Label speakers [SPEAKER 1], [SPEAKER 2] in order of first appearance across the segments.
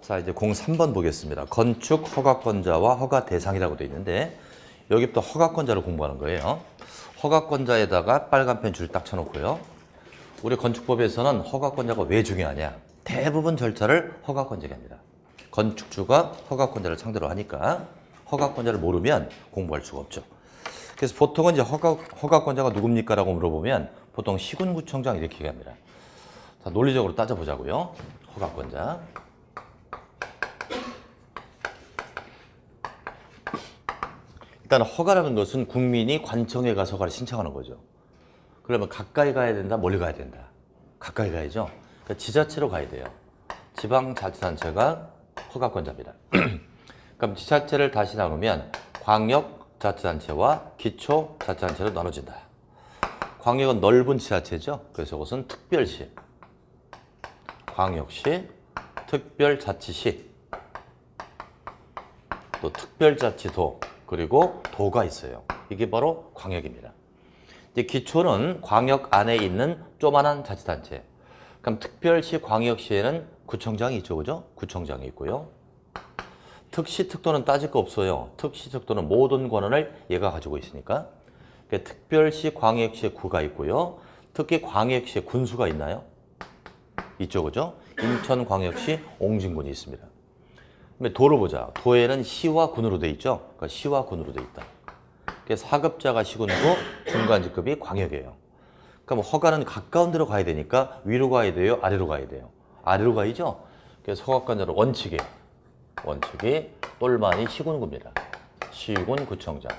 [SPEAKER 1] 자, 이제 공 3번 보겠습니다. 건축 허가권자와 허가 대상이라고 되어 있는데 여기부터 허가권자를 공부하는 거예요. 허가권자에다가 빨간 펜 줄 딱 쳐놓고요. 우리 건축법에서는 허가권자가 왜 중요하냐? 대부분 절차를 허가권자가 합니다. 건축주가 허가권자를 상대로 하니까 허가권자를 모르면 공부할 수가 없죠. 그래서 보통은 이제 허가권자가 누굽니까? 라고 물어보면 보통 시군구청장 이렇게 얘기합니다. 자, 논리적으로 따져보자고요. 허가권자. 일단 허가라는 것은 국민이 관청에 가서 허가를 신청하는 거죠. 그러면 가까이 가야 된다, 멀리 가야 된다. 가까이 가야죠. 그러니까 지자체로 가야 돼요. 지방자치단체가 허가권자입니다. 그럼 지자체를 다시 나누면 광역자치단체와 기초자치단체로 나눠진다. 광역은 넓은 지자체죠. 그래서 이것은 특별시, 광역시, 특별자치시, 또 특별자치도, 그리고 도가 있어요. 이게 바로 광역입니다. 이제 기초는 광역 안에 있는 조그만한 자치단체. 그럼 특별시, 광역시에는 구청장이 있죠, 그죠? 구청장이 있고요. 특시, 특도는 따질 거 없어요. 특시, 특도는 모든 권한을 얘가 가지고 있으니까. 특별시, 광역시에 구가 있고요. 특히 광역시에 군수가 있나요? 있죠, 그죠? 인천광역시 옹진군이 있습니다. 도로 보자. 도에는 시와 군으로 돼 있죠. 그러니까 시와 군으로 돼 있다. 그래서 하급자가 시군이고 중간 직급이 광역이에요. 그럼 허가는 가까운 데로 가야 되니까 위로 가야 돼요, 아래로 가야 돼요. 아래로 가야죠. 그래서 허가권자는 원칙이 똘마니 시군구입니다. 시군구청장.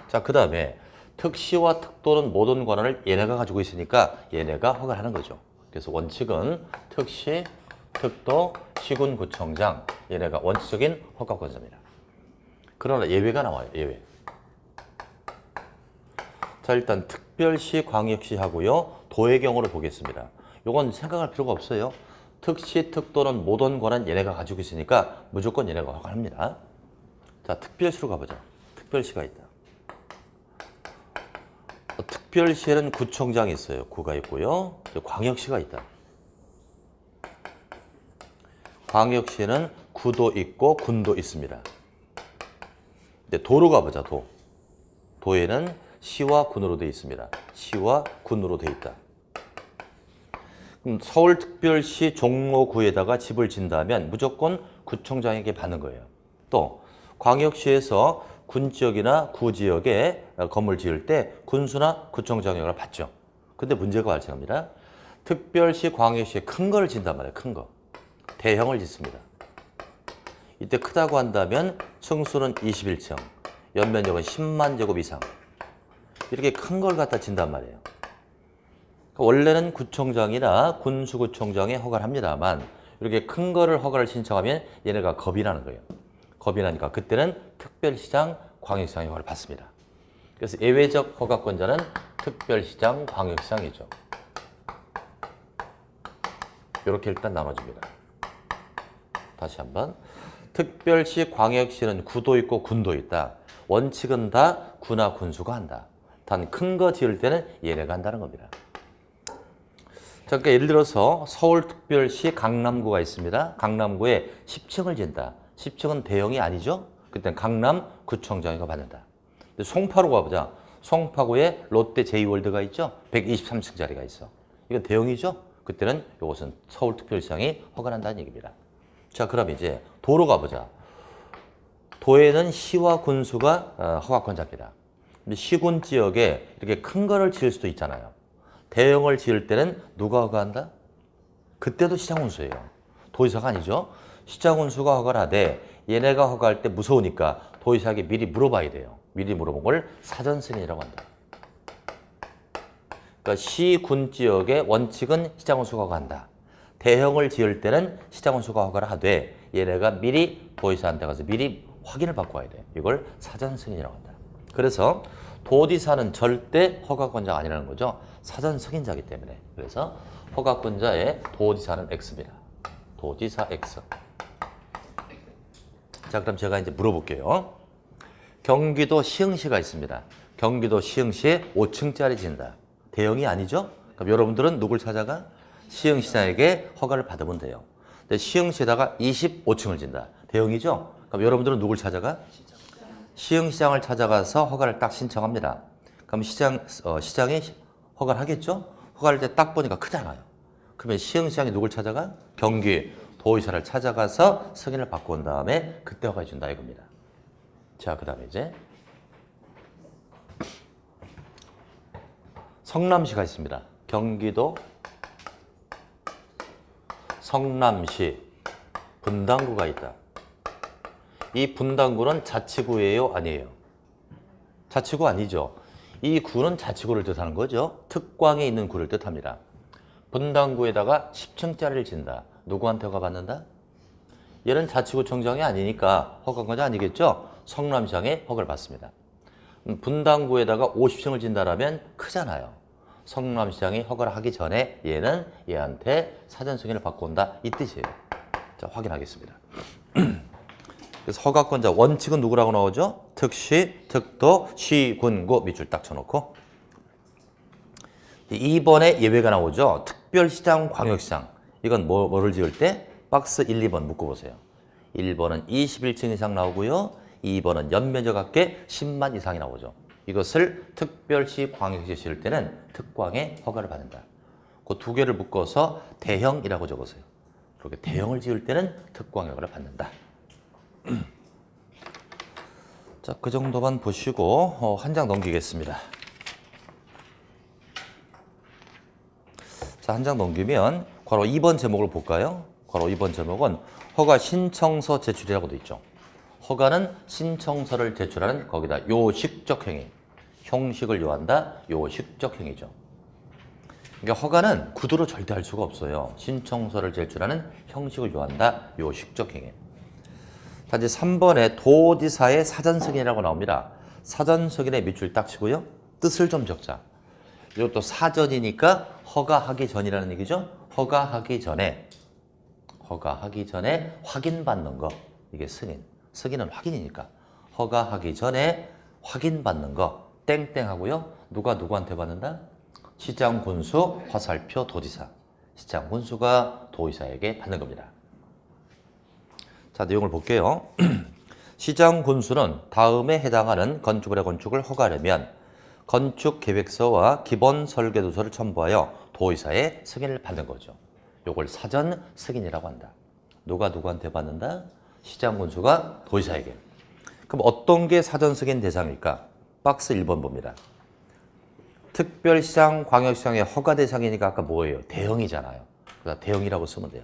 [SPEAKER 1] 자, 그 다음에 특시와 특도는 모든 권한을 얘네가 가지고 있으니까 얘네가 허가를 하는 거죠. 그래서 원칙은 특시, 특도, 시군구청장, 얘네가 원칙적인 허가권자입니다. 그러나 예외가 나와요. 예외. 자, 일단 특별시, 광역시 하고요. 도의 경우를 보겠습니다. 이건 생각할 필요가 없어요. 특시, 특도는 모든 권한 얘네가 가지고 있으니까 무조건 얘네가 허가합니다. 자, 특별시로 가보자. 특별시가 있다. 특별시에는 구청장이 있어요. 구가 있고요. 광역시가 있다. 광역시에는 구도 있고 군도 있습니다. 근데 도로 가보자. 도에는 시와 군으로 되어 있습니다. 시와 군으로 되어 있다. 그럼 서울특별시 종로구에다가 집을 짓는다면 무조건 구청장에게 받는 거예요. 또 광역시에서 군지역이나 구지역에 건물 지을 때 군수나 구청장을 받죠. 근데 문제가 발생합니다. 특별시, 광역시에 큰 거를 짓는단 말이에요. 큰 거. 대형을 짓습니다. 이때 크다고 한다면 층수는 21층, 연면적은 10만 제곱 이상. 이렇게 큰 걸 갖다 짓는단 말이에요. 원래는 구청장이나 군수구청장에 허가를 합니다만 이렇게 큰 거를 허가를 신청하면 얘네가 겁이 나는 거예요. 겁이 나니까 그때는 특별시장, 광역시장의 허가를 받습니다. 그래서 예외적 허가권자는 특별시장, 광역시장이죠. 이렇게 일단 나눠집니다. 다시 한번. 특별시, 광역시는 구도 있고 군도 있다. 원칙은 다 구나 군수가 한다. 단 큰 거 지을 때는 얘네가 한다는 겁니다. 자, 그러니까 예를 들어서 서울특별시 강남구가 있습니다. 강남구에 10층을 짓는다. 10층은 대형이 아니죠? 그때는 강남구청장이 받는다. 근데 송파로 가보자. 송파구에 롯데 제이월드가 있죠? 123층짜리가 있어. 이건 대형이죠? 그때는 이것은 서울특별시장이 허가한다는 얘기입니다. 자, 그럼 이제 도로 가보자. 도에는 시와 군수가 허가권자입니다. 근데 시군 지역에 이렇게 큰 거를 지을 수도 있잖아요. 대형을 지을 때는 누가 허가한다? 그때도 시장군수예요. 도의사가 아니죠. 시장군수가 허가를 하되 얘네가 허가할 때 무서우니까 도의사에게 미리 물어봐야 돼요. 미리 물어본 걸 사전승인이라고 한다. 그러니까 시, 군 지역의 원칙은 시장군수가 허가한다. 대형을 지을 때는 시장군수가 허가를 하되 얘네가 미리 도의사한테 가서 미리 확인을 받고 와야 돼요. 이걸 사전승인이라고 한다. 그래서 도지사는 절대 허가권자가 아니라는 거죠. 사전 승인자이기 때문에. 그래서 허가권자의 도지사는 X입니다. 도지사 X. 자, 그럼 제가 이제 물어볼게요. 경기도 시흥시가 있습니다. 경기도 시흥시에 5층짜리 짓는다. 대형이 아니죠? 그럼 여러분들은 누굴 찾아가? 시흥시장에게 허가를 받으면 돼요. 근데 시흥시에다가 25층을 진다. 대형이죠? 그럼 여러분들은 누굴 찾아가? 시흥시장을 찾아가서 허가를 딱 신청합니다. 그럼 시장이 허가를 하겠죠? 허가를 때 딱 보니까 크잖아요. 그러면 시흥시장이 누굴 찾아가? 경기 도의사를 찾아가서 승인을 받고 온 다음에 그때 허가해 준다 이겁니다. 자, 그 다음에 이제 성남시가 있습니다. 경기도 성남시 분당구가 있다. 이 분당구는 자치구예요? 아니에요? 자치구 아니죠. 이 구는 자치구를 뜻하는 거죠. 특광에 있는 구를 뜻합니다. 분당구에다가 10층짜리를 진다. 누구한테 허가 받는다? 얘는 자치구청장이 아니니까 허가가 아니겠죠? 성남시장에 허가를 받습니다. 분당구에다가 50층을 진다라면 크잖아요. 성남시장이 허가를 하기 전에 얘는 얘한테 사전 승인을 받고 온다 이 뜻이에요. 자, 확인하겠습니다. 그래서 허가권자 원칙은 누구라고 나오죠? 특시, 특도, 시, 군, 구 밑줄 딱 쳐놓고 2번에 예외가 나오죠. 특별시장, 광역시장. 이건 뭐를 지을 때? 박스 1, 2번 묶어보세요. 1번은 21층 이상 나오고요. 2번은 연면적 합계 10만 이상이 나오죠. 이것을 특별시, 광역시 지을 때는 특광에 허가를 받는다. 그 두 개를 묶어서 대형이라고 적으세요. 그렇게 대형을 지을 때는 특광 허가를 받는다. 자, 그 정도만 보시고 한 장 넘기겠습니다. 자, 한 장 넘기면 괄호 2번 제목을 볼까요? 괄호 2번 제목은 허가 신청서 제출이라고 돼 있죠. 허가는 신청서를 제출하는 거기다 요식적 행위. 형식을 요한다. 요식적 행위죠. 그러니까 허가는 구두로 절대 할 수가 없어요. 신청서를 제출하는 형식을 요한다. 요식적 행위. 자, 이제 3번에 도지사의 사전 승인이라고 나옵니다. 사전 승인에 밑줄 딱 치고요. 뜻을 좀 적자. 이것도 사전이니까 허가하기 전이라는 얘기죠. 허가하기 전에 확인받는 거. 이게 승인. 승인은 확인이니까. 허가하기 전에 확인받는 거. 땡땡 하고요. 누가 누구한테 받는다? 시장, 군수, 화살표, 도지사. 시장, 군수가 도의사에게 받는 겁니다. 자, 내용을 볼게요. 시장, 군수는 다음에 해당하는 건축물의 건축을 허가하려면 건축계획서와 기본 설계도서를 첨부하여 도의사의 승인을 받는 거죠. 요걸 사전 승인이라고 한다. 누가 누구한테 받는다? 시장, 군수가 도의사에게. 그럼 어떤 게 사전 승인 대상일까? 박스 1번 봅니다. 특별시장, 광역시장의 허가 대상이니까 아까 뭐예요? 대형이잖아요. 그래서 대형이라고 쓰면 돼요.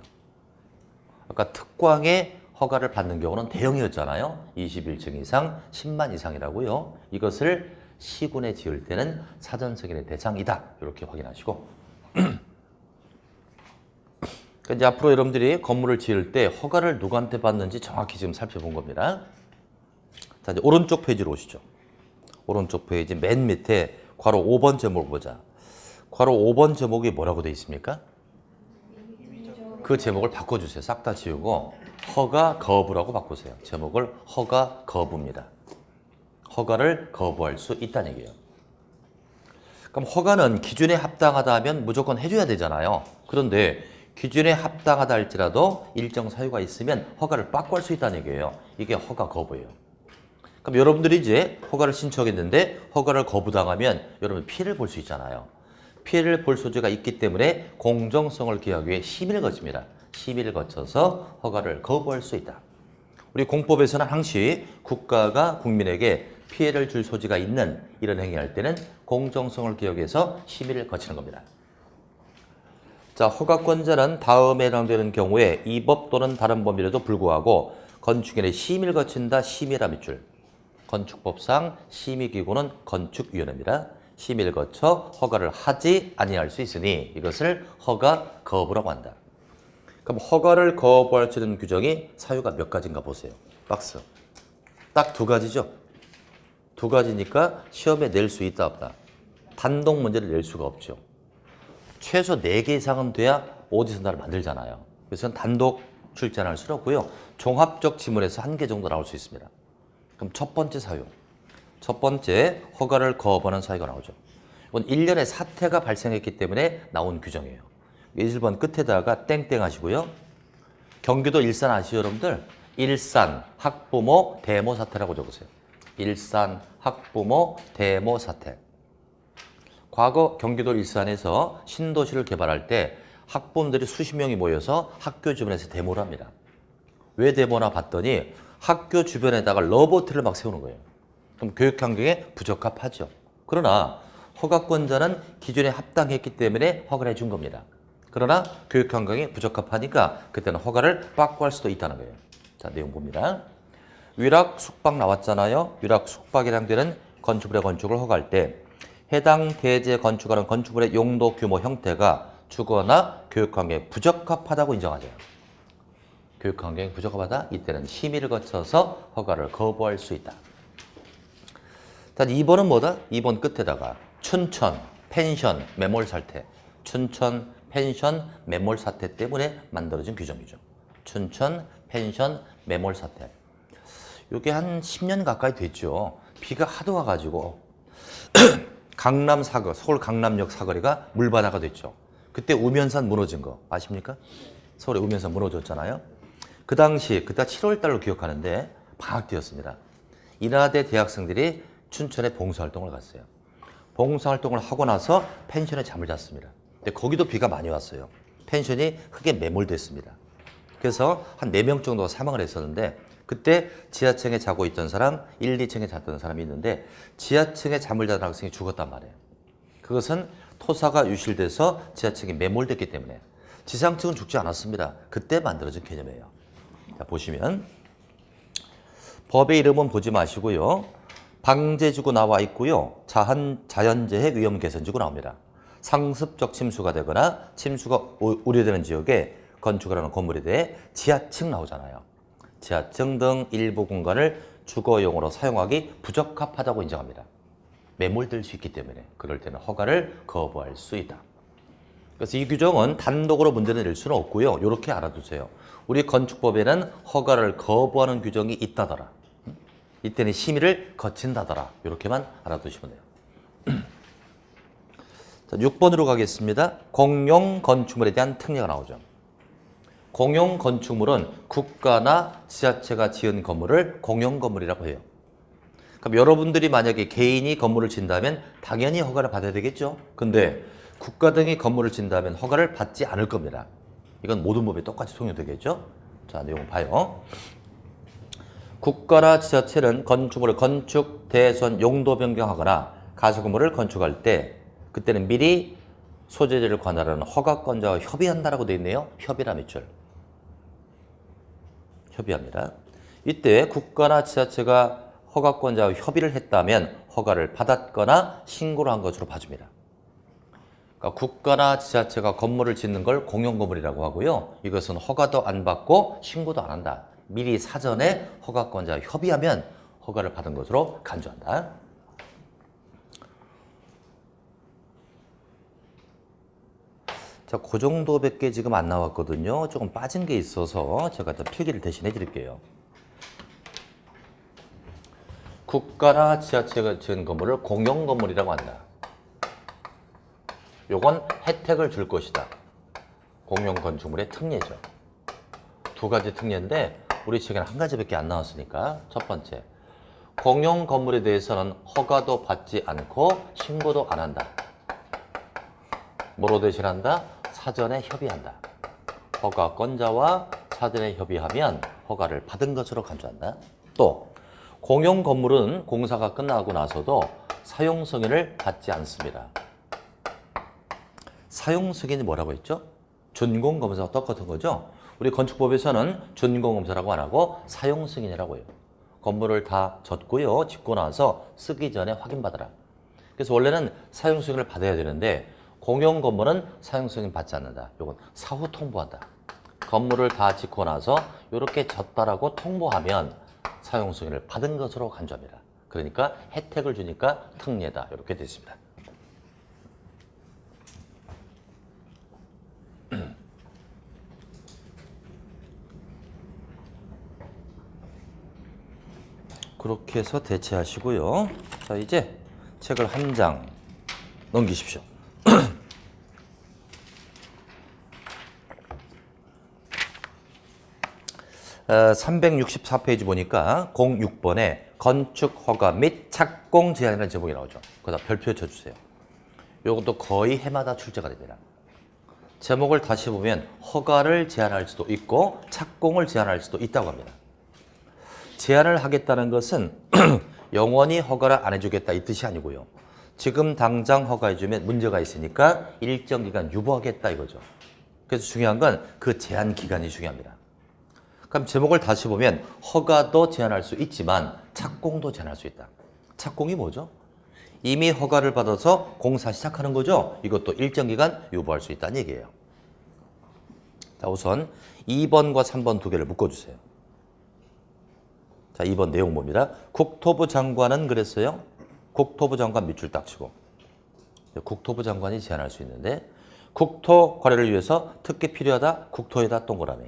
[SPEAKER 1] 아까 특광에 허가를 받는 경우는 대형이었잖아요. 21층 이상, 10만 이상이라고요. 이것을 시군에 지을 때는 사전 승인의 대상이다. 이렇게 확인하시고. 이제 앞으로 여러분들이 건물을 지을 때 허가를 누구한테 받는지 정확히 지금 살펴본 겁니다. 자, 이제 오른쪽 페이지로 오시죠. 오른쪽 페이지 맨 밑에 괄호 5번 제목을 보자. 괄호 5번 제목이 뭐라고 되어 있습니까? 그 제목을 바꿔주세요. 싹 다 지우고 허가 거부라고 바꾸세요. 제목을 허가 거부입니다. 허가를 거부할 수 있다는 얘기예요. 그럼 허가는 기준에 합당하다 하면 무조건 해줘야 되잖아요. 그런데 기준에 합당하다 할지라도 일정 사유가 있으면 허가를 바꿔할 수 있다는 얘기예요. 이게 허가 거부예요. 그럼 여러분들이 이제 허가를 신청했는데 허가를 거부당하면 여러분 피해를 볼 수 있잖아요. 피해를 볼 소지가 있기 때문에 공정성을 기하기 위해 심의를 거칩니다. 심의를 거쳐서 허가를 거부할 수 있다. 우리 공법에서는 항시 국가가 국민에게 피해를 줄 소지가 있는 이런 행위할 때는 공정성을 기하기위해서 심의를 거치는 겁니다. 자, 허가권자는 다음에 해당되는 경우에 이 법 또는 다른 법률에도 불구하고 건축인의 심의를 거친다. 심의라 밑줄. 건축법상 심의기구는 건축위원회입니다. 심의를 거쳐 허가를 하지 아니할 수 있으니 이것을 허가 거부라고 한다. 그럼 허가를 거부할 수 있는 규정이 사유가 몇 가지인가 보세요. 박스. 딱 두 가지죠. 두 가지니까 시험에 낼 수 있다 없다. 단독 문제를 낼 수가 없죠. 최소 4개 이상은 돼야 오디션을 만들잖아요. 그래서 단독 출제할 수는 없고요. 종합적 지문에서 1개 정도 나올 수 있습니다. 그럼 첫 번째 사유. 첫 번째 허가를 거부하는 사유가 나오죠. 이건 1년에 사태가 발생했기 때문에 나온 규정이에요. 1번 끝에다가 땡땡 하시고요. 경기도 일산 아시죠, 여러분들? 일산 학부모 대모 사태라고 적으세요. 일산 학부모 대모 사태. 과거 경기도 일산에서 신도시를 개발할 때 학부모들이 수십 명이 모여서 학교 주변에서 데모를 합니다. 왜 데모나 봤더니 학교 주변에다가 러버트를 막 세우는 거예요. 그럼 교육 환경에 부적합하죠. 그러나 허가권자는 기준에 합당했기 때문에 허가를 해준 겁니다. 그러나 교육 환경이 부적합하니까 그때는 허가를 빠꾸할 수도 있다는 거예요. 자, 내용 봅니다. 위락 숙박 나왔잖아요. 위락 숙박에 해당되는 건축물의 건축을 허가할 때 해당 대지에 건축하는 건축물의 용도, 규모, 형태가 주거나 교육 환경에 부적합하다고 인정하죠. 교육 환경이 부적합하다? 이때는 심의를 거쳐서 허가를 거부할 수 있다. 자, 2번은 뭐다? 2번 끝에다가 춘천, 펜션, 매몰 사태. 춘천, 펜션, 매몰 사태 때문에 만들어진 규정이죠. 춘천, 펜션, 매몰 사태. 이게 한 10년 가까이 됐죠. 비가 하도 와가지고 강남 사거, 서울 강남역 사거리가 물바다가 됐죠. 그때 우면산 무너진 거 아십니까? 서울에 우면산 무너졌잖아요. 그 당시, 그때 7월 달로 기억하는데 방학 때였습니다. 인하대 대학생들이 춘천에 봉사활동을 갔어요. 봉사활동을 하고 나서 펜션에 잠을 잤습니다. 근데 거기도 비가 많이 왔어요. 펜션이 흙에 매몰됐습니다. 그래서 한 4명 정도가 사망을 했었는데 그때 지하층에 자고 있던 사람, 1, 2층에 잤던 사람이 있는데 지하층에 잠을 자던 학생이 죽었단 말이에요. 그것은 토사가 유실돼서 지하층이 매몰됐기 때문에 지상층은 죽지 않았습니다. 그때 만들어진 개념이에요. 자, 보시면 법의 이름은 보지 마시고요. 방제지구 나와 있고요. 자연재해 위험 개선지구 나옵니다. 상습적 침수가 되거나 침수가 우려되는 지역에 건축을 하는 건물에 대해 지하층 나오잖아요. 지하층 등 일부 공간을 주거용으로 사용하기 부적합하다고 인정합니다. 매몰될 수 있기 때문에 그럴 때는 허가를 거부할 수 있다. 그래서 이 규정은 단독으로 문제를 낼 수는 없고요. 이렇게 알아두세요. 우리 건축법에는 허가를 거부하는 규정이 있다더라. 이때는 심의를 거친다더라. 이렇게만 알아두시면 돼요. 자, 6번으로 가겠습니다. 공용 건축물에 대한 특례가 나오죠. 공용 건축물은 국가나 지자체가 지은 건물을 공용 건물이라고 해요. 그럼 여러분들이 만약에 개인이 건물을 짓는다면 당연히 허가를 받아야 되겠죠. 근데 국가 등이 건물을 짓는다면 허가를 받지 않을 겁니다. 이건 모든 법에 똑같이 통용되겠죠. 자, 내용 봐요. 국가나 지자체는 건축물을 건축, 대선, 용도 변경하거나 가설 건물을 건축할 때 그때는 미리 소재지를 관할하는 허가권자와 협의한다라고 되어 있네요. 협의라 밑줄. 협의합니다. 이때 국가나 지자체가 허가권자와 협의를 했다면 허가를 받았거나 신고를 한 것으로 봐줍니다. 그러니까 국가나 지자체가 건물을 짓는 걸 공용건물이라고 하고요. 이것은 허가도 안 받고 신고도 안 한다. 미리 사전에 허가권자와 협의하면 허가를 받은 것으로 간주한다. 자, 그 정도밖에 지금 안 나왔거든요. 조금 빠진 게 있어서 제가 더 필기를 대신해 드릴게요. 국가나 지자체가 지은 건물을 공용건물이라고 한다. 요건 혜택을 줄 것이다. 공용건축물의 특례죠. 두 가지 특례인데 우리 책에는 한 가지밖에 안 나왔으니까 첫 번째, 공용건물에 대해서는 허가도 받지 않고 신고도 안 한다. 뭐로 대신한다? 사전에 협의한다. 허가권자와 사전에 협의하면 허가를 받은 것으로 간주한다. 또 공용 건물은 공사가 끝나고 나서도 사용 승인을 받지 않습니다. 사용 승인이 뭐라고 했죠? 준공 검사와 똑같은 거죠. 우리 건축법에서는 준공 검사라고 안 하고 사용 승인이라고 해요. 건물을 다 졌고요. 짓고 나서 쓰기 전에 확인받아라. 그래서 원래는 사용 승인을 받아야 되는데 공용 건물은 사용 승인 받지 않는다. 이건 사후 통보한다. 건물을 다 짓고 나서 이렇게 졌다라고 통보하면 사용 승인을 받은 것으로 간주합니다. 그러니까 혜택을 주니까 특례다. 이렇게 됐습니다. 그렇게 해서 대체하시고요. 자, 이제 책을 한 장 넘기십시오. 364페이지 보니까 06번에 건축 허가 및 착공 제한이라는 제목이 나오죠. 거기다 별표 쳐주세요. 이것도 거의 해마다 출제가 됩니다. 제목을 다시 보면 허가를 제한할 수도 있고 착공을 제한할 수도 있다고 합니다. 제한을 하겠다는 것은 영원히 허가를 안 해주겠다 이 뜻이 아니고요. 지금 당장 허가해주면 문제가 있으니까 일정 기간 유보하겠다 이거죠. 그래서 중요한 건 그 제한 기간이 중요합니다. 그럼 제목을 다시 보면 허가도 제한할 수 있지만 착공도 제한할 수 있다. 착공이 뭐죠? 이미 허가를 받아서 공사 시작하는 거죠. 이것도 일정 기간 유보할 수 있다는 얘기예요. 자, 우선 2번과 3번 두 개를 묶어주세요. 자, 2번 내용 봅니다. 국토부 장관은 그랬어요. 국토부 장관 밑줄 딱 치고. 국토부 장관이 제한할 수 있는데 국토 관리를 위해서 특히 필요하다. 국토에다 동그라미.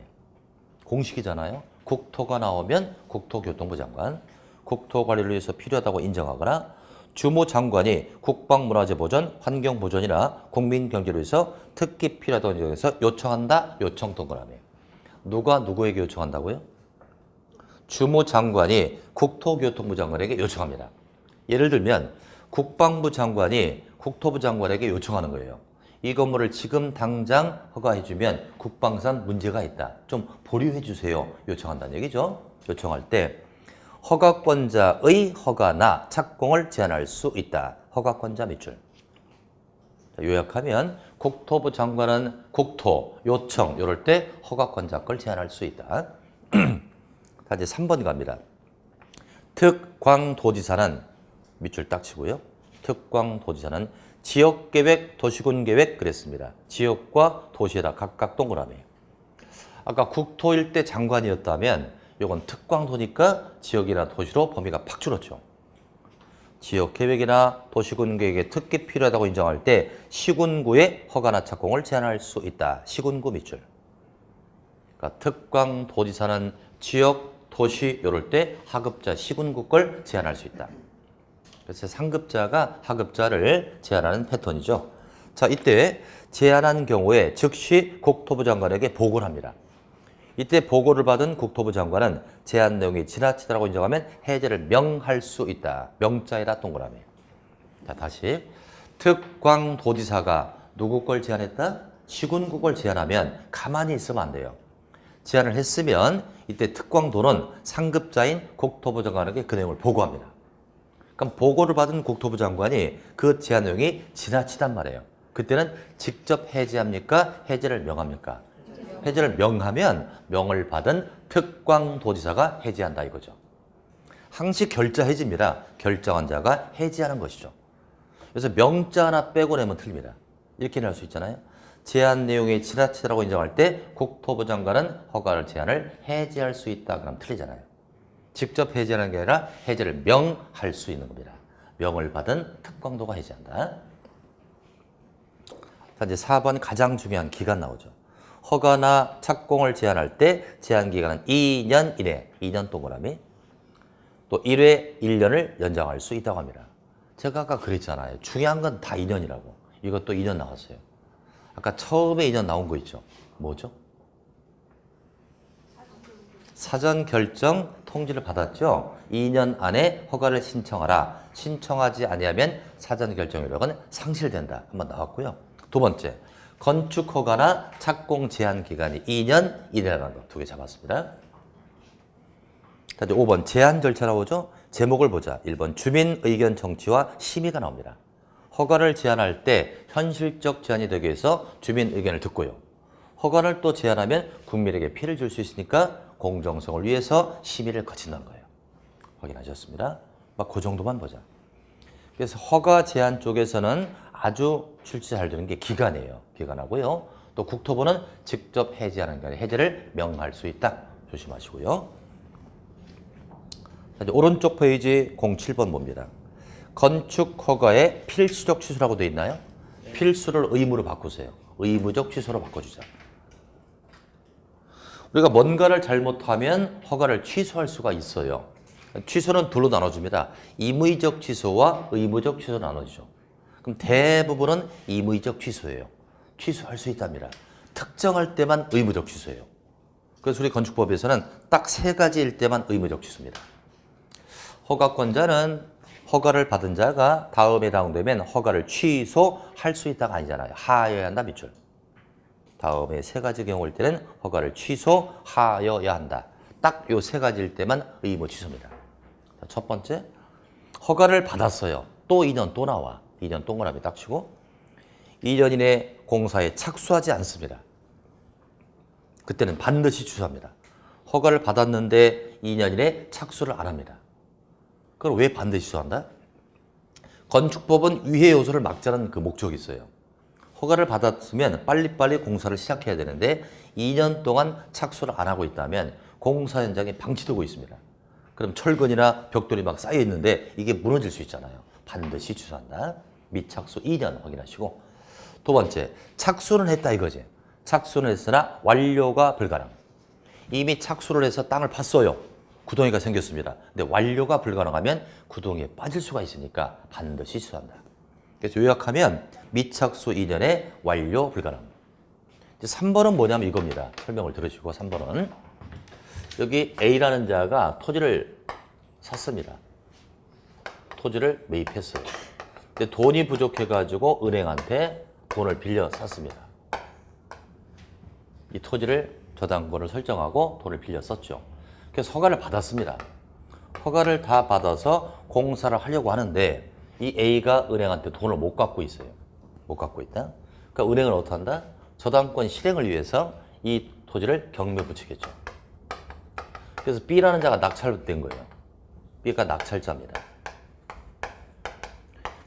[SPEAKER 1] 공식이잖아요. 국토가 나오면 국토교통부 장관. 국토 관리를 위해서 필요하다고 인정하거나 주무장관이 국방문화재 보존, 환경 보존이나 국민 경제를 위해서 특히 필요하다고 인정해서 요청한다. 요청 동그라미. 누가 누구에게 요청한다고요? 주무장관이 국토교통부 장관에게 요청합니다. 예를 들면 국방부 장관이 국토부 장관에게 요청하는 거예요. 이 건물을 지금 당장 허가해주면 국방상 문제가 있다. 좀 보류해주세요. 요청한다는 얘기죠. 요청할 때 허가권자의 허가나 착공을 제한할 수 있다. 허가권자 밑줄. 요약하면 국토부 장관은 국토, 요청 이럴 때 허가권자 걸 제한할 수 있다. 자, 이제 3번 갑니다. 특광도지사는 밑줄 딱 치고요. 특광도지사는 지역계획, 도시군계획 그랬습니다. 지역과 도시에다 각각 동그라미. 아까 국토일 때 장관이었다면 이건 특광도니까 지역이나 도시로 범위가 팍 줄었죠. 지역계획이나 도시군계획에 특히 필요하다고 인정할 때 시군구의 허가나 착공을 제한할 수 있다. 시군구 밑줄. 그러니까 특광도지사는 지역, 도시 이럴 때 하급자 시군구 걸 제한할 수 있다. 그래서 상급자가 하급자를 제한하는 패턴이죠. 자, 이때 제한한 경우에 즉시 국토부 장관에게 보고를 합니다. 이때 보고를 받은 국토부 장관은 제한 내용이 지나치다라고 인정하면 해제를 명할 수 있다. 명자에다 동그라미. 자, 다시 특광도지사가 누구 걸 제한했다? 시군구 걸 제한하면 가만히 있으면 안 돼요. 제한을 했으면 이때 특광도는 상급자인 국토부 장관에게 그 내용을 보고합니다. 그럼 보고를 받은 국토부 장관이 그 제한 내용이 지나치단 말이에요. 그때는 직접 해제합니까? 해제를 명합니까? 해제를 명하면 명을 받은 특광도지사가 해제한다 이거죠. 항시 결자 해지입니다. 결정한 자가 해제하는 것이죠. 그래서 명자 하나 빼고 내면 틀립니다. 이렇게 낼 수 있잖아요. 제한 내용이 지나치다라고 인정할 때 국토부 장관은 허가를 제한을 해제할 수 있다. 그럼 틀리잖아요. 직접 해제하는 게 아니라 해제를 명할 수 있는 겁니다. 명을 받은 특광도가 해제한다. 자, 이제 4번 가장 중요한 기간 나오죠. 허가나 착공을 제한할 때 제한 기간은 2년 이내, 2년 동그라미. 또 1회 1년을 연장할 수 있다고 합니다. 제가 아까 그랬잖아요. 중요한 건 다 2년이라고. 이것도 2년 나왔어요. 아까 처음에 2년 나온 거 있죠. 뭐죠? 사전 결정 통지를 받았죠. 2년 안에 허가를 신청하라. 신청하지 아니하면 사전 결정 효력은 상실된다. 한번 나왔고요. 두 번째, 건축 허가나 착공 제한 기간이 2년 이내라는 거 두 개 잡았습니다. 자, 이제 5번 제한 절차 나오죠. 제목을 보자. 1번 주민 의견 청취와 심의가 나옵니다. 허가를 제한할 때 현실적 제한이 되기 위해서 주민 의견을 듣고요. 허가를 또 제한하면 국민에게 피해를 줄 수 있으니까 공정성을 위해서 심의를 거친다는 거예요. 확인하셨습니다. 막 그 정도만 보자. 그래서 허가 제한 쪽에서는 아주 출제 잘 되는 게 기간이에요. 기간하고요. 또 국토부는 직접 해제하는 게 아니라 해제를 명할 수 있다. 조심하시고요. 자, 이제 오른쪽 페이지 07번 봅니다. 건축 허가에 필수적 취소라고 되어 있나요? 필수를 의무로 바꾸세요. 의무적 취소로 바꿔주자. 우리가 뭔가를 잘못하면 허가를 취소할 수가 있어요. 취소는 둘로 나눠줍니다. 임의적 취소와 의무적 취소로 나눠지죠. 그럼 대부분은 임의적 취소예요. 취소할 수 있답니다. 특정할 때만 의무적 취소예요. 그래서 우리 건축법에서는 딱 세 가지일 때만 의무적 취소입니다. 허가권자는 허가를 받은 자가 다음에 해당되면 허가를 취소할 수 있다가 아니잖아요. 하여야 한다 밑줄. 다음에 세 가지 경우일 때는 허가를 취소하여야 한다. 딱 요 세 가지일 때만 의무 취소입니다. 자, 첫 번째, 허가를 받았어요. 또 2년 또 나와. 2년 동그라미 딱 치고 2년 이내 공사에 착수하지 않습니다. 그때는 반드시 취소합니다. 허가를 받았는데 2년 이내 착수를 안 합니다. 그럼 왜 반드시 취소한다? 건축법은 위해 요소를 막자는 그 목적이 있어요. 허가를 받았으면 빨리빨리 공사를 시작해야 되는데 2년 동안 착수를 안 하고 있다면 공사 현장에 방치되고 있습니다. 그럼 철근이나 벽돌이 막 쌓여 있는데 이게 무너질 수 있잖아요. 반드시 취소한다. 미착수 2년 확인하시고. 두 번째, 착수는 했다 이거지. 착수는 했으나 완료가 불가능. 이미 착수를 해서 땅을 팠어요. 구덩이가 생겼습니다. 근데 완료가 불가능하면 구덩이에 빠질 수가 있으니까 반드시 취소한다. 그래서 요약하면 미착수 2년에 완료 불가능. 이제 3번은 뭐냐면 이겁니다. 설명을 들으시고 3번은 여기 A라는 자가 토지를 샀습니다. 토지를 매입했어요. 근데 돈이 부족해가지고 은행한테 돈을 빌려 샀습니다. 이 토지를 저당권을 설정하고 돈을 빌려 썼죠. 그래서 허가를 받았습니다. 허가를 다 받아서 공사를 하려고 하는데 이 A가 은행한테 돈을 못 갚고 있어요. 못 갚고 있다. 그러니까 은행은 어떻게 한다? 저당권 실행을 위해서 이 토지를 경매 붙이겠죠. 그래서 B라는 자가 낙찰된 거예요. B가 낙찰자입니다.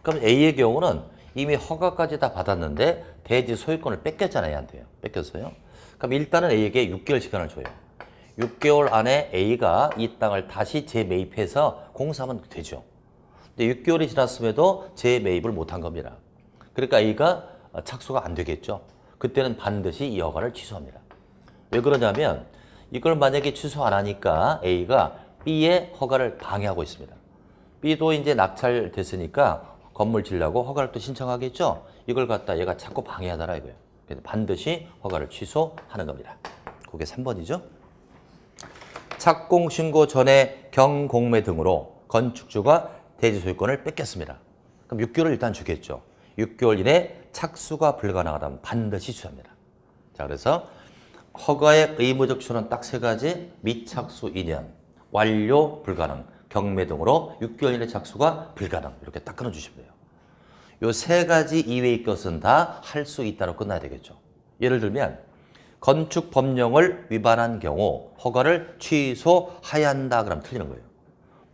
[SPEAKER 1] 그럼 A의 경우는 이미 허가까지 다 받았는데 대지 소유권을 뺏겼잖아요. 얘한테요. 뺏겼어요. 그럼 일단은 A에게 6개월 시간을 줘요. 6개월 안에 A가 이 땅을 다시 재매입해서 공사하면 되죠. 근데 6개월이 지났음에도 재매입을 못한 겁니다. 그러니까 A가 착수가 안 되겠죠. 그때는 반드시 이 허가를 취소합니다. 왜 그러냐면 이걸 만약에 취소 안 하니까 A가 B의 허가를 방해하고 있습니다. B도 이제 낙찰됐으니까 건물 지으려고 허가를 또 신청하겠죠. 이걸 갖다 얘가 자꾸 방해하더라 이거예요. 그래서 반드시 허가를 취소하는 겁니다. 그게 3번이죠. 착공 신고 전에 경공매 등으로 건축주가 대지 소유권을 뺏겼습니다. 그럼 6개월을 일단 주겠죠. 6개월 이내 착수가 불가능하다면 반드시 취소합니다. 자, 그래서 허가의 의무적 취소는 딱 세 가지. 미착수 2년, 완료 불가능, 경매 등으로 6개월 이내 착수가 불가능. 이렇게 딱 끊어주시면 돼요. 요 세 가지 이외의 것은 다 할 수 있다로 끝나야 되겠죠. 예를 들면 건축 법령을 위반한 경우 허가를 취소해야 한다 그러면 틀리는 거예요.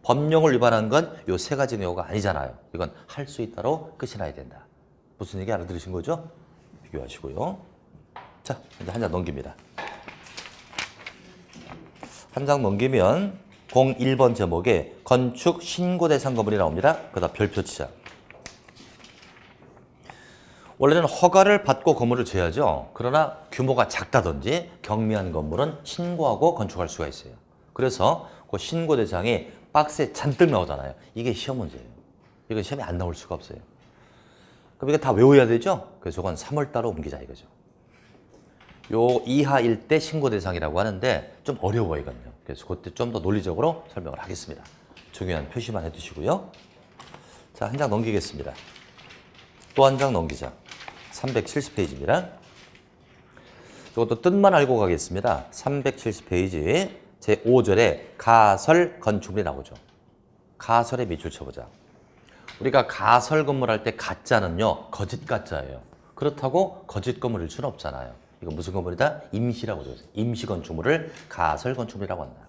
[SPEAKER 1] 법령을 위반한 건 요 세 가지 경우가 아니잖아요. 이건 할 수 있다로 끝이 나야 된다. 무슨 얘기 알아들으신 거죠? 비교하시고요. 자, 이제 한 장 넘깁니다. 한 장 넘기면 01번 제목에 건축 신고 대상 건물이 나옵니다. 그다음 별표 치자. 원래는 허가를 받고 건물을 지어야죠. 그러나 규모가 작다든지 경미한 건물은 신고하고 건축할 수가 있어요. 그래서 그 신고 대상이 박스에 잔뜩 나오잖아요. 이게 시험 문제예요. 이거 시험에 안 나올 수가 없어요. 그럼 이거 다 외워야 되죠? 그래서 이건 3월달로 옮기자 이거죠. 요 이하일 때 신고 대상이라고 하는데 좀 어려워 이건요. 그래서 그때 좀 더 논리적으로 설명을 하겠습니다. 중요한 표시만 해두시고요. 자, 한 장 넘기겠습니다. 또 한 장 넘기자. 370페이지입니다. 이것도 뜻만 알고 가겠습니다. 370페이지 제5절에 가설 건축물이 나오죠. 가설에 밑줄 쳐보자. 우리가 가설 건물 할 때 가짜는요, 거짓 가짜예요. 그렇다고 거짓 건물일 수는 없잖아요. 이거 무슨 건물이다? 임시라고 하죠. 임시 건축물을 가설 건축물이라고 한다.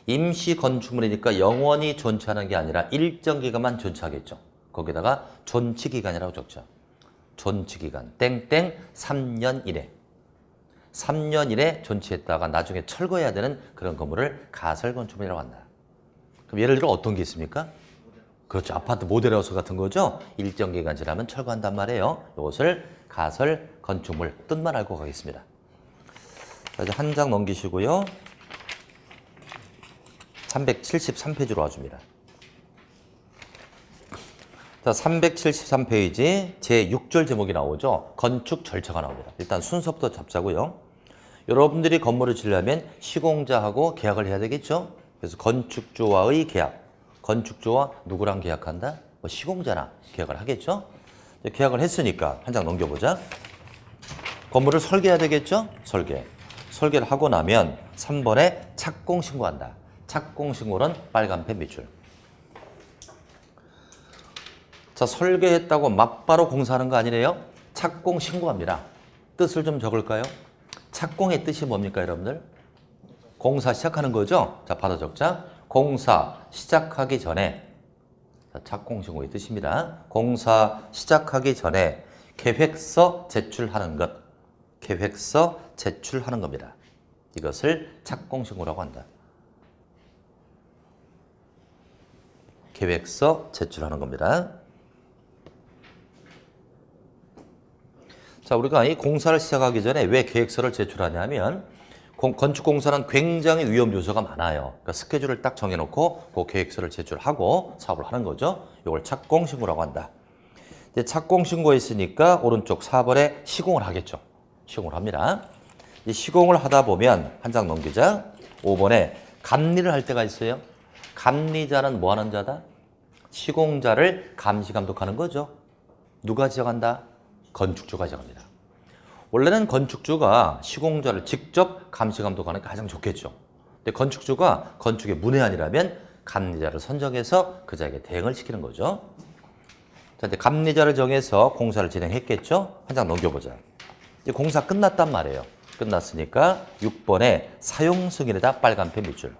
[SPEAKER 1] 임시 건축물이니까 영원히 존치하는 게 아니라 일정 기간만 존치하겠죠. 거기다가 존치 기간이라고 적죠. 존치 기간 땡땡 3년 이내. 3년 이내 존치했다가 나중에 철거해야 되는 그런 건물을 가설 건축물이라고 한다. 그럼 예를 들어 어떤 게 있습니까? 그렇죠. 아파트 모델하우스 같은 거죠. 일정 기간 지나면 철거한단 말이에요. 이것을 가설 건축물 뜻만 알고 가겠습니다. 자, 이제 한 장 넘기시고요. 373페이지로 와줍니다. 자, 373페이지 제6절 제목이 나오죠. 건축 절차가 나옵니다. 일단 순서부터 잡자고요. 여러분들이 건물을 지으려면 시공자하고 계약을 해야 되겠죠? 그래서 건축주와의 계약. 건축주와 누구랑 계약한다? 뭐 시공자랑 계약을 하겠죠? 계약을 했으니까 한 장 넘겨보자. 건물을 설계해야 되겠죠? 설계를 하고 나면 3번에 착공 신고한다. 착공 신고는 빨간 펜 밑줄. 자, 설계했다고 막바로 공사하는 거 아니래요? 착공 신고합니다. 뜻을 좀 적을까요? 착공의 뜻이 뭡니까, 여러분들? 공사 시작하는 거죠? 자, 받아 적자. 공사 시작하기 전에, 자, 착공 신고의 뜻입니다. 공사 시작하기 전에 계획서 제출하는 것. 계획서 제출하는 겁니다. 이것을 착공 신고라고 한다. 계획서 제출하는 겁니다. 자, 우리가 이 공사를 시작하기 전에 왜 계획서를 제출하냐면 건축공사는 굉장히 위험 요소가 많아요. 그러니까 스케줄을 딱 정해놓고 그 계획서를 제출하고 사업을 하는 거죠. 이걸 착공 신고라고 한다. 이제 착공 신고했으니까 오른쪽 4번에 시공을 하겠죠. 시공을 합니다. 이 시공을 하다 보면 한 장 넘기자. 5번에 감리를 할 때가 있어요. 감리자는 뭐 하는 자다? 시공자를 감시 감독하는 거죠. 누가 지정한다? 건축주가 지정합니다. 원래는 건축주가 시공자를 직접 감시 감독하는 게 가장 좋겠죠. 근데 건축주가 건축의 문외한이라면 감리자를 선정해서 그 자에게 대응을 시키는 거죠. 자, 이제 감리자를 정해서 공사를 진행했겠죠. 한 장 넘겨보자. 이제 공사 끝났단 말이에요. 끝났으니까 6번에 사용 승인에다 빨간 펜 밑줄.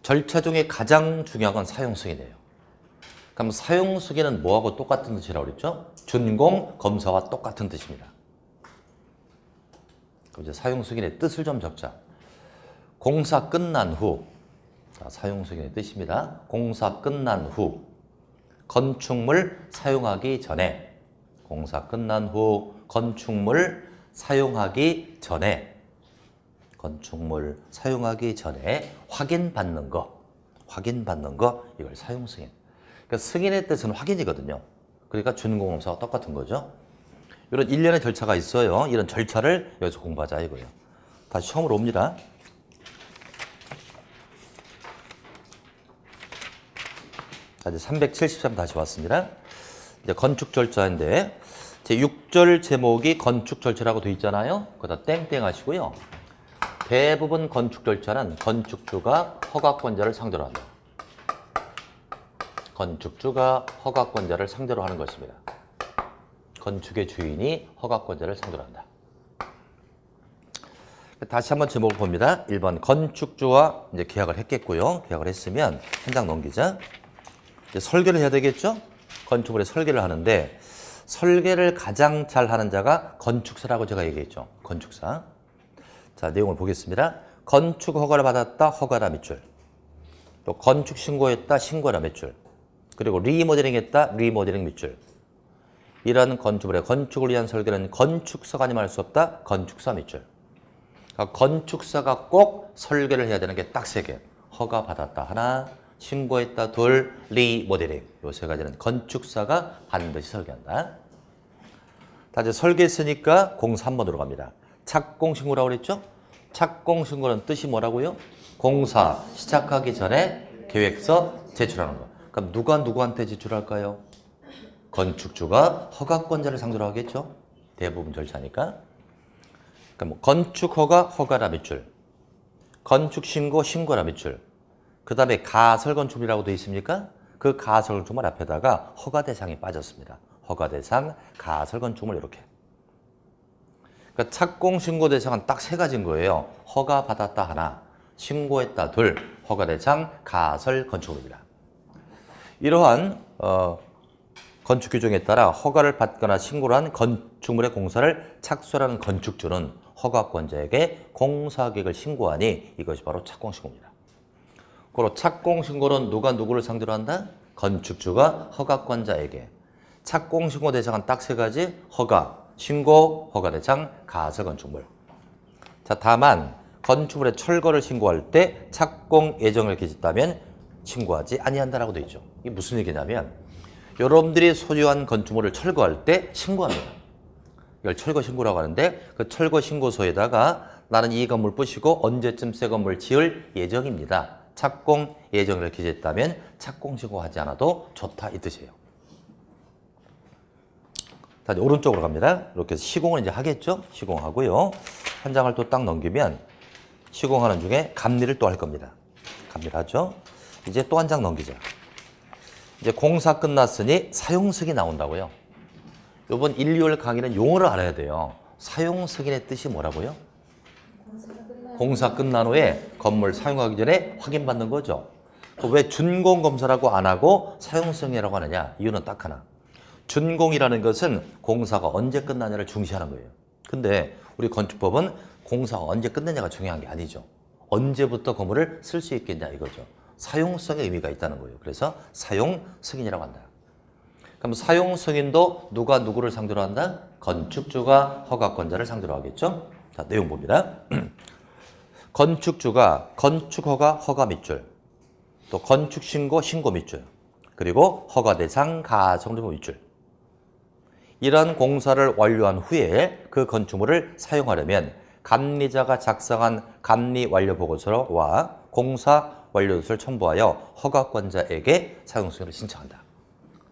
[SPEAKER 1] 절차 중에 가장 중요한 건 사용 승인이에요. 그럼 사용 승인은 뭐하고 똑같은 뜻이라고 그랬죠? 준공 검사와 똑같은 뜻입니다. 그럼 이제 사용 승인의 뜻을 좀 적자. 공사 끝난 후, 자, 사용 승인의 뜻입니다. 공사 끝난 후 건축물 사용하기 전에, 공사 끝난 후 건축물 사용하기 전에, 건축물 사용하기 전에 확인받는 거, 이걸 사용 승인. 그러니까 승인의 뜻은 확인이거든요. 그러니까 준공검사와 똑같은 거죠. 이런 일련의 절차가 있어요. 이런 절차를 여기서 공부하자 이거예요. 다시 처음으로 옵니다. 자, 이제 373 다시 왔습니다. 이제 건축 절차인데 제 6절 제목이 건축 절차라고 돼 있잖아요. 거기다 땡땡 하시고요. 대부분 건축 절차는 건축주가 허가권자를 상대로 한다. 건축주가 허가권자를 상대로 하는 것입니다. 건축의 주인이 허가권자를 상대로 한다. 다시 한번 제목을 봅니다. 1번 건축주와 이제 계약을 했겠고요. 계약을 했으면 한 장 넘기자. 이제 설계를 해야 되겠죠? 건축물에 설계를 하는데 설계를 가장 잘 하는 자가 건축사라고 제가 얘기했죠. 건축사. 자, 내용을 보겠습니다. 건축 허가를 받았다. 허가라 밑줄. 또 건축 신고했다. 신고라 밑줄. 그리고 리모델링했다. 리모델링 밑줄. 이런 건축물의 건축을 위한 설계는 건축사가 아니면 할 수 없다. 건축사 밑줄. 그러니까 건축사가 꼭 설계를 해야 되는 게 딱 3개. 허가 받았다. 하나, 신고했다. 둘, 리모델링. 요 3가지는 건축사가 반드시 설계한다. 다 이제 설계했으니까 공사 3번으로 갑니다. 착공 신고라고 그랬죠? 착공 신고는 뜻이 뭐라고요? 공사 시작하기 전에 계획서 제출하는 거. 그럼 누가 누구한테 제출할까요? 건축주가 허가권자를 상대로 하겠죠? 대부분 절차니까. 그러니까 뭐 건축 허가, 허가라 밑줄. 건축 신고, 신고라 밑줄. 그 다음에 가설건축물이라고 되어 있습니까? 그 가설건축물 앞에다가 허가 대상이 빠졌습니다. 허가 대상, 가설건축물 이렇게. 그러니까 착공 신고 대상은 딱 3가지인 거예요. 허가 받았다 하나, 신고했다 둘, 허가 대상, 가설 건축물입니다. 이러한 건축 규정에 따라 허가를 받거나 신고를 한 건축물의 공사를 착수하는 건축주는 허가권자에게 공사계획을 신고하니 이것이 바로 착공 신고입니다. 그리고 착공 신고는 누가 누구를 상대로 한다? 건축주가 허가권자에게. 착공 신고 대상은 딱 3가지. 허가, 신고, 허가 대상, 가설 건축물. 자, 다만 건축물의 철거를 신고할 때 착공 예정을 기재했다면 신고하지 아니한다라고 되어 있죠. 이게 무슨 얘기냐면 여러분들이 소유한 건축물을 철거할 때 신고합니다. 이걸 철거 신고라고 하는데 그 철거 신고서에다가 나는 이 건물 부시고 언제쯤 새 건물 지을 예정입니다. 착공 예정을 기재했다면 착공 신고하지 않아도 좋다 이 뜻이에요. 자, 이제 오른쪽으로 갑니다. 이렇게 해서 시공을 이제 하겠죠? 시공하고요. 한 장을 또 딱 넘기면 시공하는 중에 감리를 또 할 겁니다. 감리를 하죠. 이제 또 한 장 넘기자. 이제 공사 끝났으니 사용 승인 나온다고요. 이번 1, 2월 강의는 용어를 알아야 돼요. 사용 승인의 뜻이 뭐라고요? 공사 끝난 후에 건물 사용하기 전에 확인받는 거죠. 왜 준공 검사라고 안 하고 사용 승인이라고 하느냐? 이유는 딱 하나. 준공이라는 것은 공사가 언제 끝나냐를 중시하는 거예요. 근데 우리 건축법은 공사가 언제 끝내냐가 중요한 게 아니죠. 언제부터 건물을 쓸 수 있겠냐 이거죠. 사용성의 의미가 있다는 거예요. 그래서 사용 승인이라고 한다. 그럼 사용 승인도 누가 누구를 상대로 한다? 건축주가 허가권자를 상대로 하겠죠. 자, 내용 봅니다. 건축주가 건축허가 허가 밑줄, 또 건축신고 신고 밑줄, 그리고 허가 대상 가정정보 밑줄. 이러한 공사를 완료한 후에 그 건축물을 사용하려면 감리자가 작성한 감리 완료 보고서와 공사 완료서를 첨부하여 허가권자에게 사용 승인을 신청한다.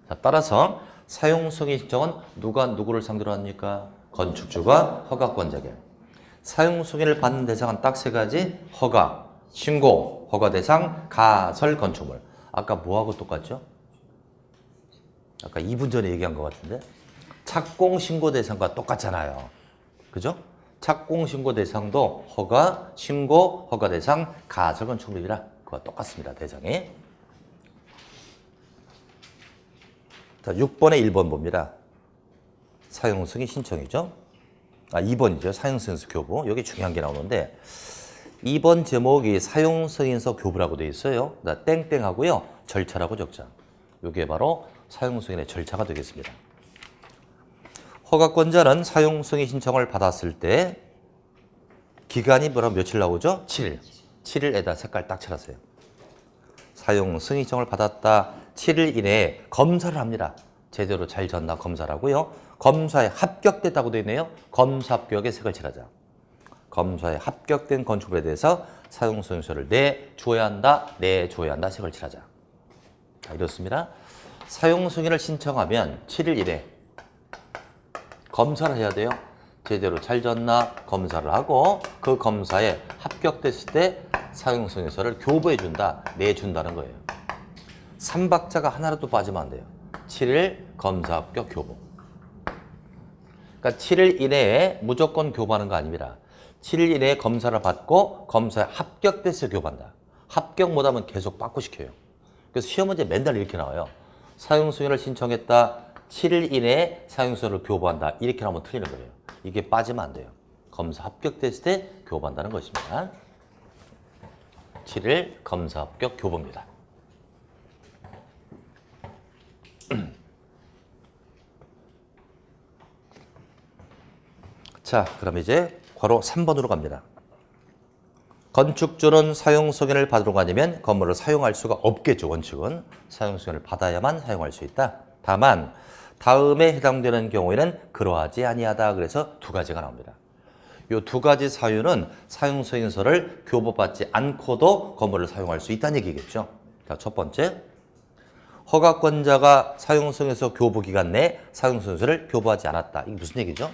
[SPEAKER 1] 자, 따라서 사용 승인 신청은 누가 누구를 상대로 합니까? 건축주가 허가권자에게. 사용 승인을 받는 대상은 딱 세 가지. 허가, 신고, 허가 대상, 가설 건축물. 아까 뭐하고 똑같죠? 아까 2분 전에 얘기한 것 같은데. 착공 신고 대상과 똑같잖아요. 그죠? 착공 신고 대상도 허가, 신고, 허가 대상, 가설 건축물이라 그와 똑같습니다. 대상이. 자, 6번에 1번 봅니다. 사용 승인 신청이죠. 2번이죠. 사용 승인서 교부. 여기 중요한 게 나오는데 2번 제목이 사용 승인서 교부라고 되어 있어요. 땡땡하고요. 절차라고 적자. 이게 바로 사용 승인의 절차가 되겠습니다. 허가권자는 사용 승인 신청을 받았을 때 기간이 뭐라고 며칠 나오죠? 7일. 7일에다 색깔 딱 칠하세요. 사용 승인 신청을 받았다. 7일 이내에 검사를 합니다. 제대로 잘 졌나 검사를 하고요. 검사에 합격됐다고 되어 있네요. 검사 합격에 색을 칠하자. 검사에 합격된 건축물에 대해서 사용 승인서를 내줘야 한다. 내줘야 한다. 색을 칠하자. 자, 이렇습니다. 사용 승인을 신청하면 7일 이내 검사를 해야 돼요. 제대로 잘 졌나 검사를 하고 그 검사에 합격됐을 때 사용 승인서를 교부해 준다, 내준다는 거예요. 3박자가 하나라도 빠지면 안 돼요. 7일 검사 합격 교부. 그러니까 7일 이내에 무조건 교부하는 거 아닙니다. 7일 이내에 검사를 받고 검사에 합격됐을 때 교부한다. 합격 못하면 계속 빠꾸시켜요. 그래서 시험 문제 맨날 이렇게 나와요. 사용 승인을 신청했다. 7일 이내에 사용서를 교부한다. 이렇게 하면 틀리는 거예요. 이게 빠지면 안 돼요. 검사 합격됐을 때 교부한다는 것입니다. 7일 검사 합격 교부입니다. 자, 그럼 이제 괄호 3번으로 갑니다. 건축주는 사용 승인을 받으러 가려면 건물을 사용할 수가 없겠죠. 원칙은 사용 승인을 받아야만 사용할 수 있다. 다만 다음에 해당되는 경우에는 그러하지 아니하다. 그래서 두 가지가 나옵니다. 이 두 가지 사유는 사용 승인서를 교부받지 않고도 건물을 사용할 수 있다는 얘기겠죠. 자, 첫 번째, 허가권자가 사용 승인서 교부 기간 내에 사용 승인서를 교부하지 않았다. 이게 무슨 얘기죠?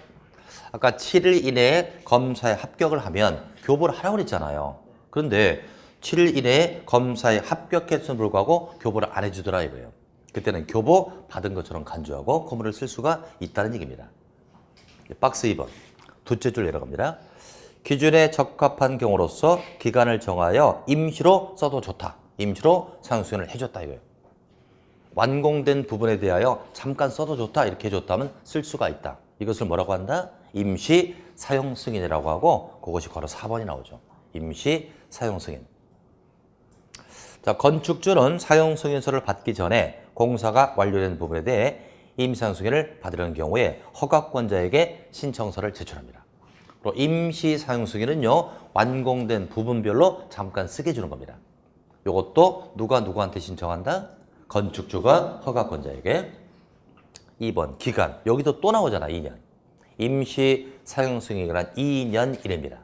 [SPEAKER 1] 아까 7일 이내에 검사에 합격을 하면 교부를 하라고 그랬잖아요. 그런데 7일 이내에 검사에 합격했음에도 불구하고 교부를 안 해주더라 이거예요. 그때는 교부 받은 것처럼 간주하고 건물을 쓸 수가 있다는 얘기입니다. 박스 2번. 둘째 줄 내려갑니다. 기준에 적합한 경우로서 기간을 정하여 임시로 써도 좋다. 임시로 사용 승인을 해줬다 이거예요. 완공된 부분에 대하여 잠깐 써도 좋다 이렇게 해줬다면 쓸 수가 있다. 이것을 뭐라고 한다? 임시 사용 승인이라고 하고 그것이 바로 4번이 나오죠. 임시 사용 승인. 자, 건축주는 사용 승인서를 받기 전에 공사가 완료된 부분에 대해 임시 사용 승인을 받으려는 경우에 허가권자에게 신청서를 제출합니다. 그리고 임시 사용 승인은요, 완공된 부분별로 잠깐 쓰게 주는 겁니다. 이것도 누가 누구한테 신청한다? 건축주가 허가권자에게. 2번 기간. 여기도 또 나오잖아. 2년. 임시 사용 승인기간 2년 이내입니다.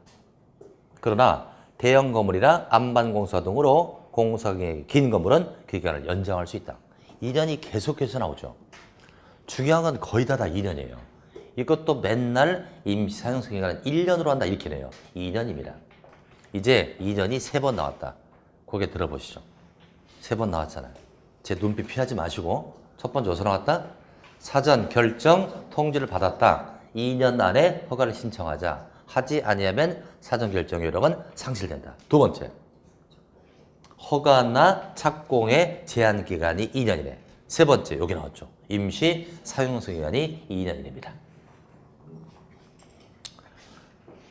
[SPEAKER 1] 그러나 대형 건물이나 안반공사 등으로 공사기간이 긴 건물은 그 기간을 연장할 수 있다. 2년이 계속해서 나오죠. 중요한 건 거의 다 2년이에요. 이것도 맨날 임시 사용 승인기간은 1년으로 한다 이렇게 내요. 2년입니다. 이제 2년이 3번 나왔다. 고개 들어보시죠. 3번 나왔잖아요. 제 눈빛 피하지 마시고 첫 번째 어디서 나왔다? 사전 결정 통지를 받았다. 2년 안에 허가를 신청하자. 하지 아니하면 사전 결정 요력은 상실된다. 두 번째, 허가나 착공의 제한 기간이 2년이네. 세 번째, 여기 나왔죠. 임시 사용승 기간이 2년이랍니다.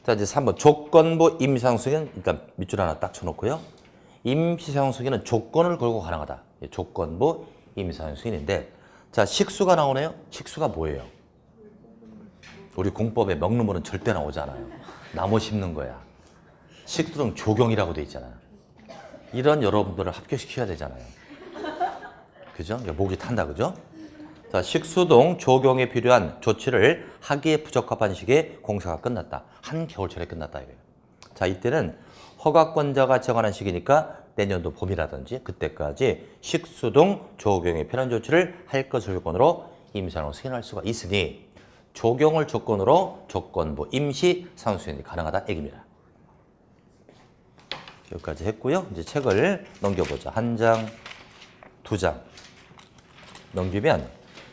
[SPEAKER 1] 자, 이제 3번 조건부 임시 사용승인 일단 밑줄 하나 딱 쳐놓고요. 임시 사용승인은 조건을 걸고 가능하다. 조건부 임시 사용승인인데, 자, 식수가 나오네요. 식수가 뭐예요? 우리 공법에 먹는 절대 나오지 않아요. 나무 심는 거야. 식수등 조경이라고 돼 있잖아요. 이런 여러분들을 합격시켜야 되잖아요. 그죠? 목이 탄다, 그죠? 자, 식수동 조경에 필요한 조치를 하기에 부적합한 시기에 공사가 끝났다. 한 겨울철에 끝났다 이거예요. 자, 이때는 허가권자가 정하는 시기니까 내년도 봄이라든지 그때까지 식수동 조경에 필요한 조치를 할 것을 조건으로 임시사용을 승인할 수가 있으니 조경을 조건으로 조건부 임시 사용 승인이 가능하다 얘기입니다. 여기까지 했고요. 이제 책을 넘겨보자. 한 장, 두 장 넘기면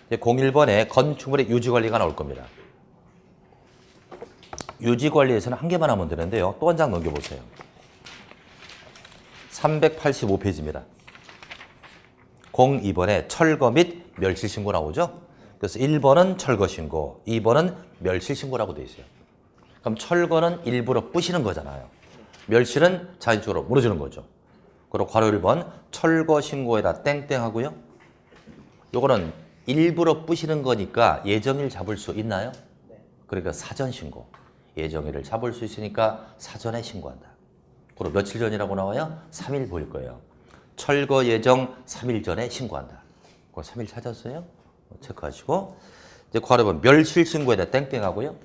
[SPEAKER 1] 이제 01번에 건축물의 유지관리가 나올 겁니다. 유지관리에서는 한 개만 하면 되는데요. 또 한 장 넘겨보세요. 385페이지입니다. 02번에 철거 및 멸실 신고 나오죠? 그래서 1번은 철거 신고, 2번은 멸실 신고라고 되어 있어요. 그럼 철거는 일부러 부시는 거잖아요. 멸실은 자연적으로 무너지는 거죠. 그리고 괄호 1번 철거 신고에다 땡땡 하고요. 요거는 일부러 부시는 거니까 예정일 잡을 수 있나요? 그러니까 사전 신고. 예정일을 잡을 수 있으니까 사전에 신고한다. 그리고 며칠 전이라고 나와요? 3일 보일 거예요. 철거 예정 3일 전에 신고한다. 그 3일 찾았어요? 체크하시고. 이제 괄호 1번 멸실 신고에다 땡땡 하고요.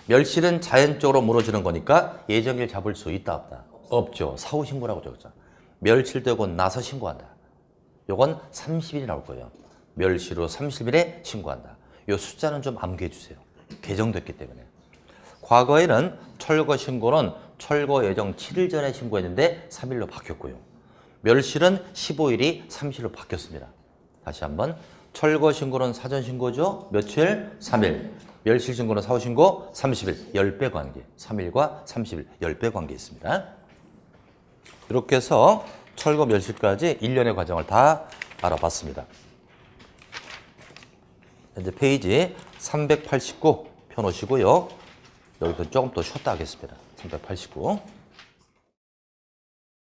[SPEAKER 1] 멸실은 자연적으로 무너지는 거니까 예정일 잡을 수 있다 없다? 없죠. 사후 신고라고 적었죠. 멸실되고 나서 신고한다. 요건 30일이 나올 거예요. 멸실 후 30일에 신고한다. 요 숫자는 좀 암기해 주세요. 개정됐기 때문에. 과거에는 철거 신고는 철거 예정 7일 전에 신고했는데 3일로 바뀌었고요. 멸실은 15일이 30일로 바뀌었습니다. 다시 한번. 철거 신고는 사전 신고죠. 며칠? 3일. 멸실 신고는 사후 신고 30일. 10배 관계. 3일과 30일. 10배 관계 있습니다. 이렇게 해서 철거 멸실까지 1년의 과정을 다 알아봤습니다. 이제 페이지 389 펴놓으시고요. 여기서 조금 더 쉬었다 하겠습니다. 389.